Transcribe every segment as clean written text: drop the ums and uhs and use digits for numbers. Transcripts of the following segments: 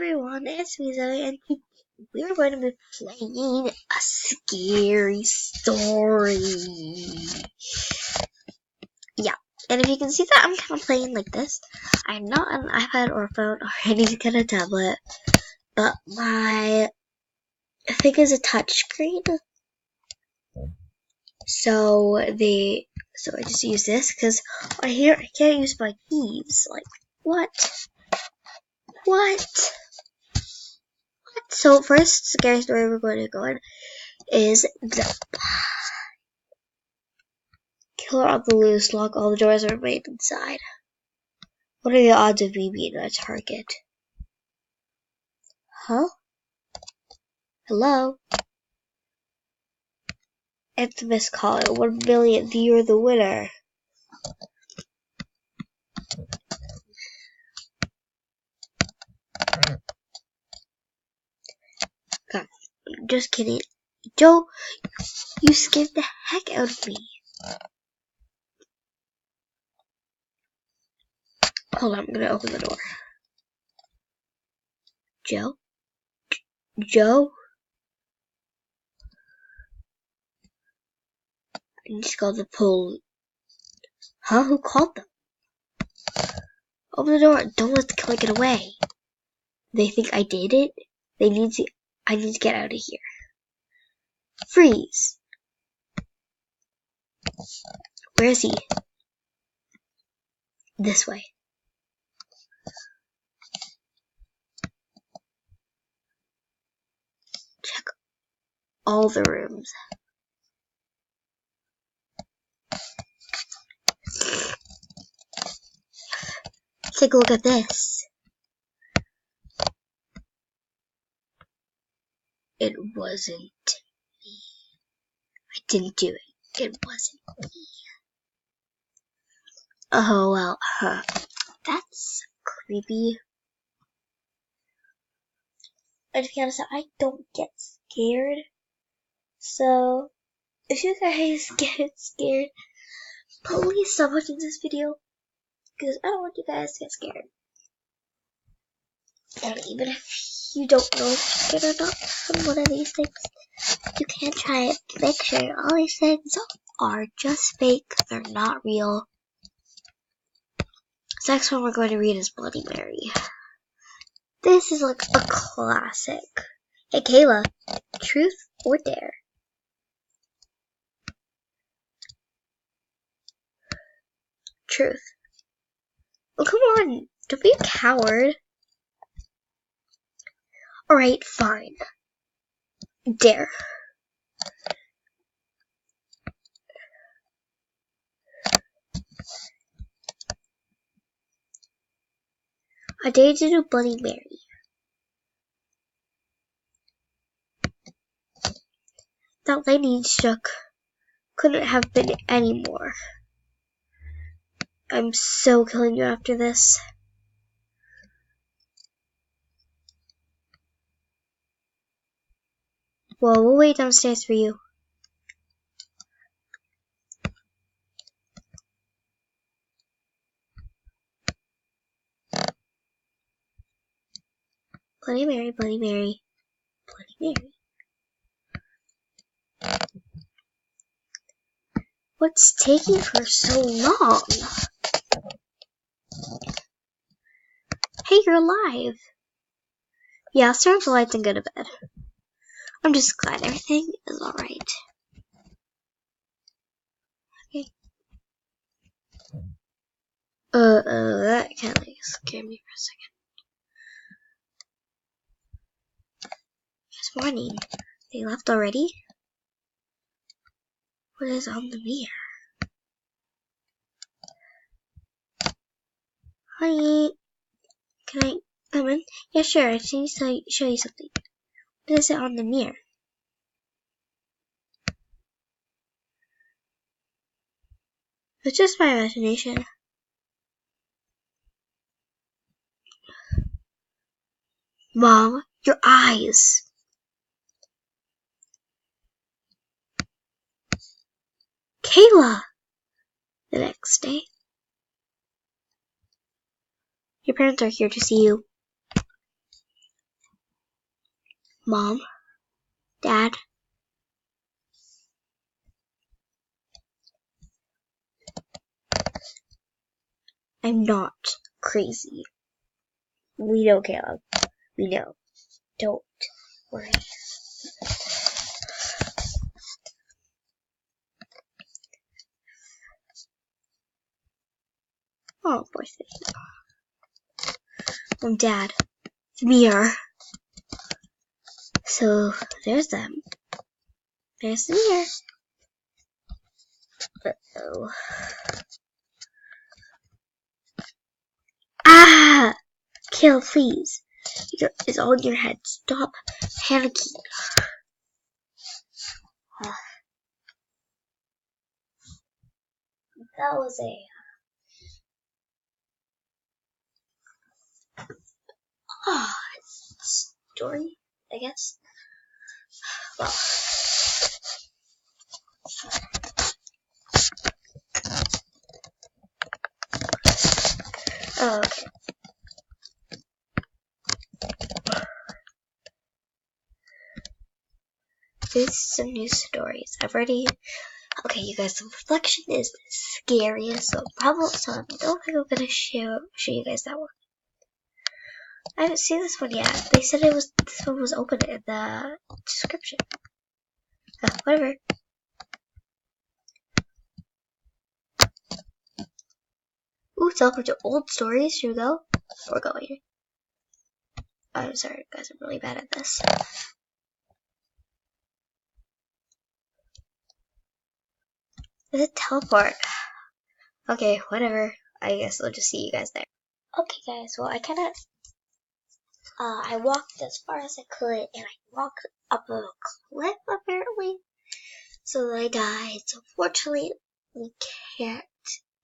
everyone, it's me Zoe, and we're going to be playing a scary story. Yeah, and if you can see that I'm kind of playing like this, I'm not on an iPad or a phone or any kind of tablet, but my thing is a touchscreen. So I just use this because I can't use my keys. Like, what? So first scary story we're going to go on is the killer on the loose. Lock all the doors and remain inside. What are the odds of me being a target? Huh? Hello? It's Miss Caller. 1 millionth, you're the winner. God, just kidding. Joe, you scared the heck out of me. Hold on, I'm gonna open the door. Joe? Joe? I need to call the police. Huh? Who called them? Open the door. Don't let the killer get away. They think I did it. I need to get out of here. Freeze. Where is he? This way. Check all the rooms. Take a look at this. It wasn't me. I didn't do it. It wasn't me. Oh, well, that's creepy. And to be honest, I don't get scared. So, if you guys get scared, please stop watching this video. Because I don't want you guys to get scared. And even if you don't know if you're scared or not from one of these things, you can try it. Make sure all these things are just fake. They're not real. The next one we're going to read is Bloody Mary. This is like a classic. Hey Kayla, truth or dare? Truth. Well, come on, don't be a coward. Alright, fine. Dare. I dare to do Bloody Mary. That lightning struck couldn't have been any more. I'm so killing you after this. Well, we'll wait downstairs for you. Bloody Mary, Bloody Mary, Bloody Mary. What's taking her so long? Hey, you're alive. Yeah, I'll turn off the lights and go to bed. I'm just glad everything is alright. Okay. That kind of scared me for a second. It's morning. They left already? What is on the mirror? Honey, can I come in? Yeah, sure. I just need to show you something. What is it on the mirror? It's just my imagination. Mom, your eyes. Kayla! The next day. Your parents are here to see you. Mom, Dad, I'm not crazy. We know, Caleb. We know. Don't worry. Oh, poor thing. Mom, Dad, it's me here. So, there's them. There's the mirror. Uh-oh. Ah! Kill, please. It's all in your head. Stop panicking. That was a story, I guess. Well, okay. This is some new stories. Okay, you guys, the reflection is the scariest, so I don't think I'm gonna show you guys that one. I haven't seen this one yet. They said this one was open in the description. Whatever. Ooh, teleport to old stories. Here we go. We're going. I'm sorry, guys. I'm really bad at this. Is it teleport? Okay, whatever. I guess I'll just see you guys there. Okay, guys. Well, I walked as far as I could, and I walked up a cliff, apparently. So then I died. So fortunately, we can't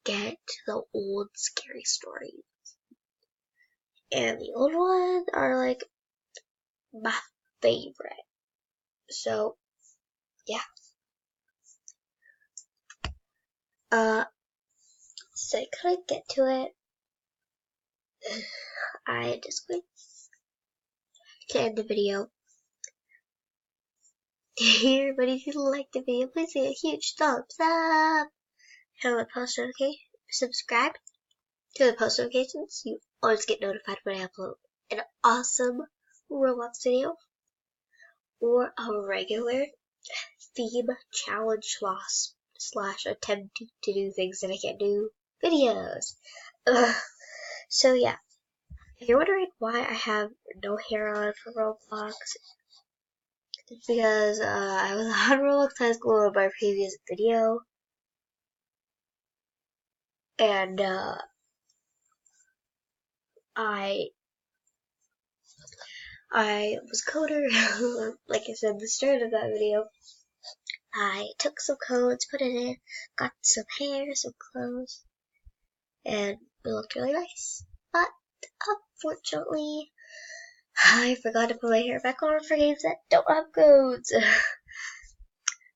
get the old scary stories. And the old ones are like my favorite. So, yeah. So I couldn't get to it. I just went to end the video. Everybody, if you liked the video, please give it a huge thumbs up. Hit the post notification. Subscribe to the post notifications. You always get notified when I upload an awesome Roblox video or a regular theme challenge slash attempt to do things that I can't do videos. So yeah, if you're wondering why I have no hair on for Roblox, it's because I was on Roblox High School in my previous video, and I was coder. Like I said at the start of that video, I took some codes, put it in, got some hair, some clothes, and it looked really nice. But unfortunately, I forgot to put my hair back on for games that don't have codes.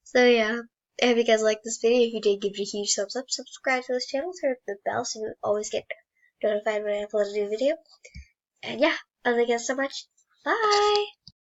So yeah, I hope you guys liked this video. If you did, give it a huge thumbs up, subscribe to this channel, turn the bell so you always get notified when I upload a new video. And yeah, thank you guys so much. Bye!